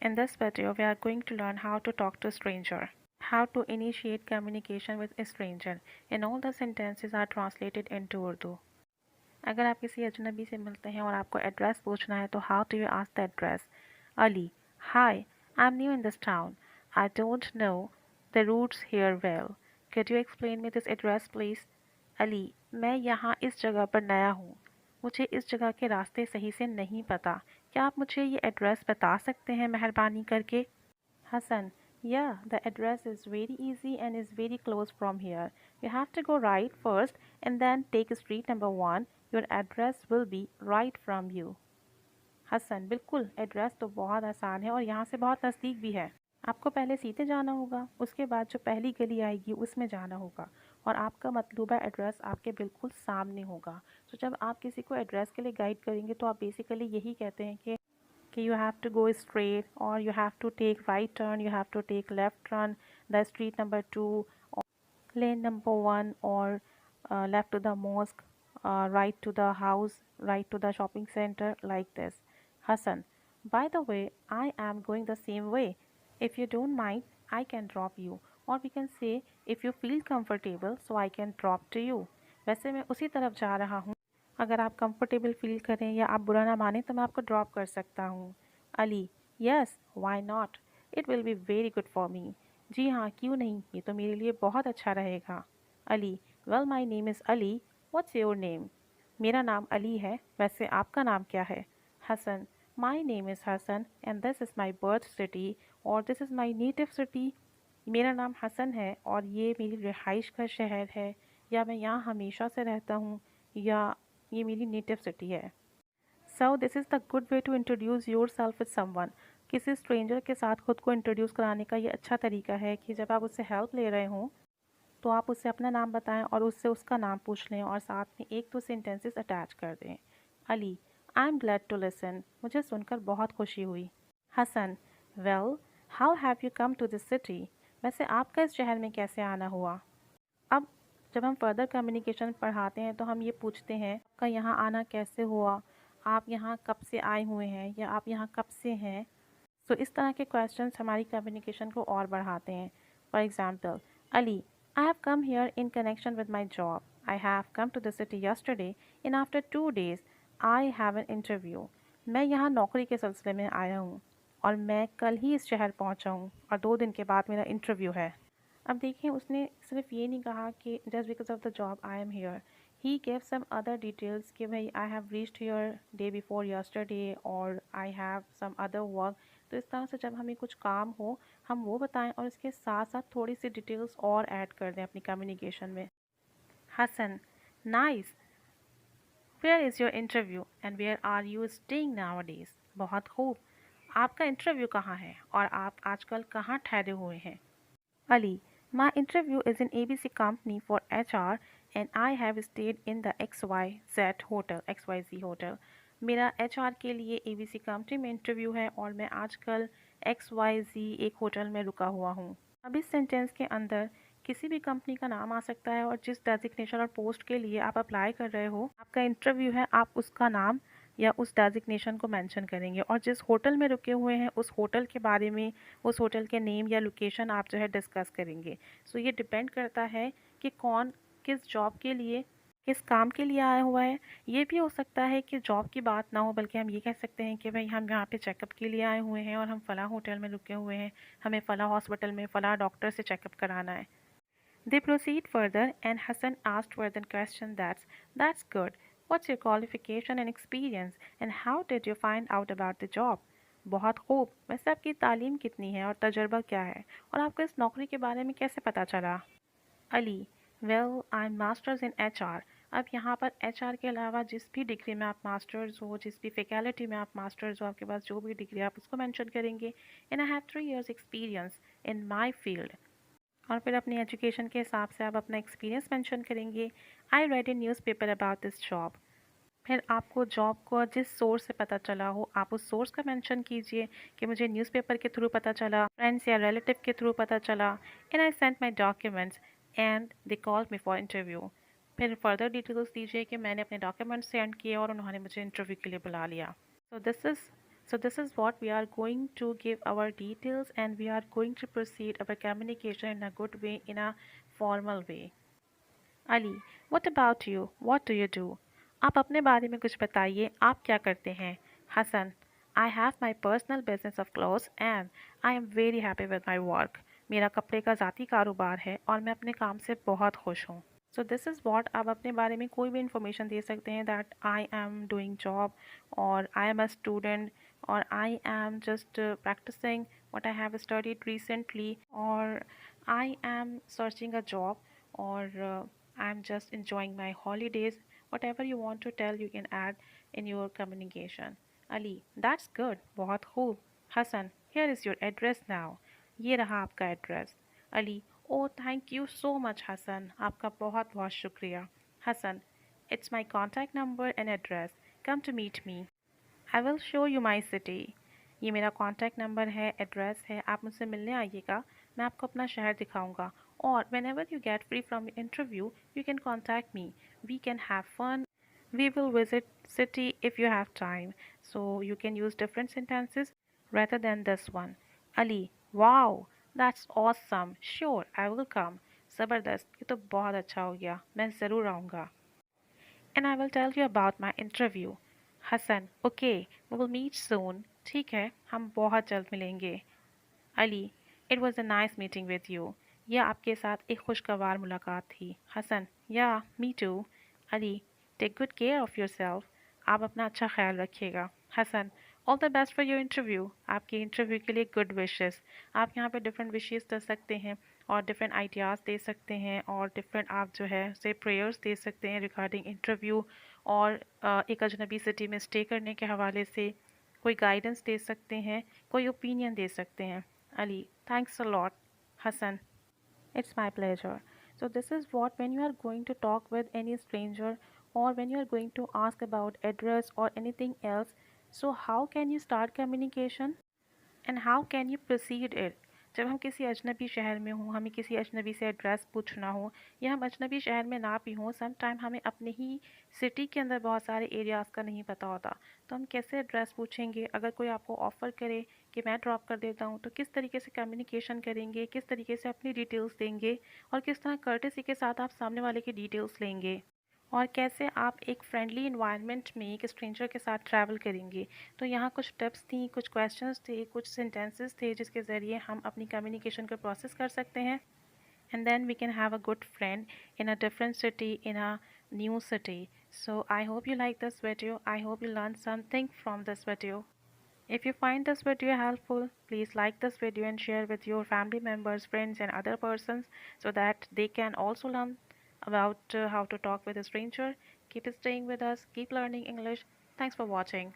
In this video, we are going to learn how to talk to a stranger, how to initiate communication with a stranger, and all the sentences are translated into Urdu. अगर आप किसी अजनबी से मिलते हैं और आपको address पूछना है तो how do you ask the address? Ali, hi, I'm new in this town. I don't know the routes here well. Could you explain me this address, please? Ali, मैं यहाँ इस जगह पर नया हूँ. मुझे इस जगह के रास्ते सही से नहीं पता. क्या आप मुझे ये एड्रेस बता सकते हैं मेहरबानी करके? Hassan, yeah, the address is very easy and is very close from here. You have to go right first and then take street number 1. Your address will be right from you. Hasan, बिल्कुल address तो बहुत आसान है और यहाँ से बहुत नज़दीक भी है. आपको पहले सीधे जाना होगा, उसके बाद जो पहली गली आएगी उसमें जाना होगा और आपका मतलूबा एड्रेस आपके बिल्कुल सामने होगा. तो जब आप किसी को एड्रेस के लिए गाइड करेंगे तो आप बेसिकली यही कहते हैं कि you have to go straight or you have to take right turn, you have to take left turn, the street number 2 or lane number 1 or left to the mosque, right to the house, right to the shopping center, like this. Hassan, by the way, I am going the same way. If you don't mind, I can drop you. Or we can say, if you feel comfortable, so I can drop to you. वैसे मैं उसी तरफ जा रहा हूँ. अगर आप comfortable feel करें या आप बुरा ना माने तो मैं आपको ड्रॉप कर सकता हूँ. Ali, yes, why not, it will be very good for me. जी हाँ, क्यों नहीं, ये तो मेरे लिए बहुत अच्छा रहेगा. Ali, well my name is Ali, what's your name? मेरा नाम अली है, वैसे आपका नाम क्या है? Hasan, my name is Hasan and this is my birth city और this is my native city. मेरा नाम हसन है और ये मेरी रिहाइश का शहर है, या मैं यहाँ हमेशा से रहता हूँ, या ये मेरी नेटिव सिटी है. So this is the good way to introduce your self with someone. किसी स्ट्रेंजर के साथ खुद को इंट्रोड्यूस कराने का ये अच्छा तरीका है कि जब आप उससे हेल्प ले रहे हों तो आप उससे अपना नाम बताएं और उससे उसका नाम पूछ लें और साथ में एक दो सेंटेंसेस अटैच कर दें. Ali, I am glad to listen, मुझे सुनकर बहुत खुशी हुई. Hasan, well, how have you come to this city? वैसे आपका इस शहर में कैसे आना हुआ? अब जब हम फर्दर कम्युनिकेशन पढ़ाते हैं तो हम ये पूछते हैं आपका यहाँ आना कैसे हुआ, आप यहाँ कब से आए हुए हैं, या आप यहाँ कब से हैं. तो इस तरह के क्वेश्चंस हमारी कम्युनिकेशन को और बढ़ाते हैं. For example, Ali, I have come here in connection with my job. I have come to the city yesterday in after 2 days I have an interview. मैं यहाँ नौकरी के सिलसिले में आया हूँ और मैं कल ही इस शहर पहुँचा हूँ और 2 दिन के बाद मेरा इंटरव्यू है. अब देखिए, उसने सिर्फ ये नहीं कहा कि just because of the job I am here. He gave some other details कि भाई I have reached here day before yesterday और I have some other work. तो इस तरह से जब हमें कुछ काम हो हम वो बताएं और इसके साथ साथ थोड़ी सी डिटेल्स और ऐड कर दें अपनी कम्युनिकेशन में. Hasan, nice, where is your interview and where are you staying nowadays? बहुत खूब, आपका इंटरव्यू कहाँ है और आप आजकल कहाँ ठहरे हुए हैं? Ali, my interview is in ABC company for HR and I have stayed in the XYZ hotel, XYZ hotel. मेरा HR के लिए ABC कंपनी में इंटरव्यू है और मैं आजकल XYZ एक होटल में रुका हुआ हूँ. अब इस सेंटेंस के अंदर किसी भी कंपनी का नाम आ सकता है और जिस डेजिग्नेशन और पोस्ट के लिए आप अप्लाई कर रहे हो, आपका इंटरव्यू है, आप उसका नाम या उस डेजिग्नेशन को मेंशन करेंगे और जिस होटल में रुके हुए हैं उस होटल के बारे में, उस होटल के नेम या लोकेशन आप जो है डिस्कस करेंगे. सो ये डिपेंड करता है कि कौन किस जॉब के लिए, किस काम के लिए आया हुआ है. ये भी हो सकता है कि जॉब की बात ना हो बल्कि हम ये कह सकते हैं कि भाई हम यहाँ पे चेकअप के लिए आए हुए हैं और हम फ़लाँ होटल में रुके हुए हैं, हमें फ़लाँ हॉस्पिटल में फ़लाँ डॉक्टर से चेकअप कराना है. They proceed further and Hassan asked further question that's good. What's your qualification and experience and how did you find out about the job? बहुत खूब, वैसे आपकी तालीम कितनी है और तजुर्बा क्या है और आपको इस नौकरी के बारे में कैसे पता चला? Ali, well I am masters in HR. अब यहाँ पर HR के अलावा जिस भी डिग्री में आप मास्टर्स हो, जिस भी फैकल्टी में आप मास्टर्स हो, आपके पास जो भी डिग्री आप उसको मेंशन करेंगे. And I have 3 years experience in my field. और फिर अपनी एजुकेशन के हिसाब से आप अपना एक्सपीरियंस मेंशन करेंगे. I read A newspaper about this job. फिर आपको जॉब को जिस सोर्स से पता चला हो आप उस सोर्स का मेंशन कीजिए कि मुझे न्यूज़पेपर के थ्रू पता चला, फ्रेंड्स या रिलेटिव के थ्रू पता चला. And I sent my documents and they called me for interview. फिर फर्दर डिटेल्स दीजिए कि मैंने अपने डॉक्यूमेंट्स सेंड किए और उन्होंने मुझे इंटरव्यू के लिए बुला लिया. सो this is So this is what we are going to give our details, and we are going to proceed our communication in a good way, in a formal way. Ali, what about you? What do you do? आप अपने बारे में कुछ बताइए, आप क्या करते हैं? Hasan, I have my personal business of clothes and I am very happy with my work. मेरा कपड़े का ज़ाती कारोबार है और मैं अपने काम से बहुत खुश हूँ. So this is what आप अपने बारे में कोई भी information दे सकते हैं, that I am doing job, or I am a student, or I am just practicing what I have studied recently, or I am searching a job, or I'm just enjoying my holidays. Whatever you want to tell, you can add in your communication. Ali, that's good. बहुत खूब. Hassan, here is your address now. ये रहा आपका address. Ali, oh thank you so much Hasan, आपका बहुत बहुत शुक्रिया. Hasan, it's my contact number and address. Come to meet me. I will show you my city. ये मेरा कॉन्टैक्ट नंबर है, एड्रेस है, आप मुझसे मिलने आइएगा, मैं आपको अपना शहर दिखाऊंगा. और whenever you get free from your interview, you can contact me. We can have fun. We will visit city if you have time. So you can use different sentences rather than this one. Ali, wow, that's awesome. Sure, I will come. ज़बरदस्त, ये तो बहुत अच्छा हो गया, मैं ज़रूर आऊँगा. And I will tell you about my interview. Hasan, okay, we will meet soon. ठीक है, हम बहुत जल्द मिलेंगे. Ali, it was a nice meeting with you. यह आपके साथ एक खुशगवार मुलाकात थी. Hasan, yeah, me too. Ali, take good care of yourself. आप अपना अच्छा ख्याल रखिएगा. Hasan, all the best for your interview. आपके इंटरव्यू के लिए good wishes. आप यहाँ पे different wishes दे सकते हैं और different ideas दे सकते हैं और different आप जो है से prayers दे सकते हैं regarding interview, और एक अजनबी सिटी में स्टे करने के हवाले से कोई गाइडेंस दे सकते हैं, कोई ओपिनियन दे सकते हैं. Ali, thanks a lot. Hassan, it's my pleasure. So this is what, when you are going to talk with any stranger, or when you are going to ask about address or anything else, so how can you start communication and how can you proceed it? जब हम किसी अजनबी शहर में हों, हमें किसी अजनबी से एड्रेस पूछना हो, या हम अजनबी शहर में ना भी हों, सम टाइम हमें अपने ही सिटी के अंदर बहुत सारे एरियाज़ का नहीं पता होता, तो हम कैसे एड्रेस पूछेंगे? अगर कोई आपको ऑफ़र करे कि मैं ड्रॉप कर देता हूँ, तो किस तरीके से कम्युनिकेशन करेंगे, किस तरीके से अपनी डिटेल्स देंगे, और किस तरह कर्टेसी के साथ आप सामने वाले की डिटेल्स लेंगे, और कैसे आप एक फ्रेंडली इन्वायरमेंट में एक स्ट्रेंजर के साथ ट्रैवल करेंगे. तो यहाँ कुछ टिप्स थी, कुछ क्वेश्चंस थे, कुछ सेंटेंसेस थे जिसके ज़रिए हम अपनी कम्युनिकेशन को प्रोसेस कर सकते हैं. And then we can have a good friend in a different city, in a new city. So I hope you like this video. I hope you learned something from this video. If you find this video helpful, please like this video and share with your family members, friends and other persons, so that they can also learn about how to talk with a stranger. Keep staying with us, keep learning English. Thanks for watching.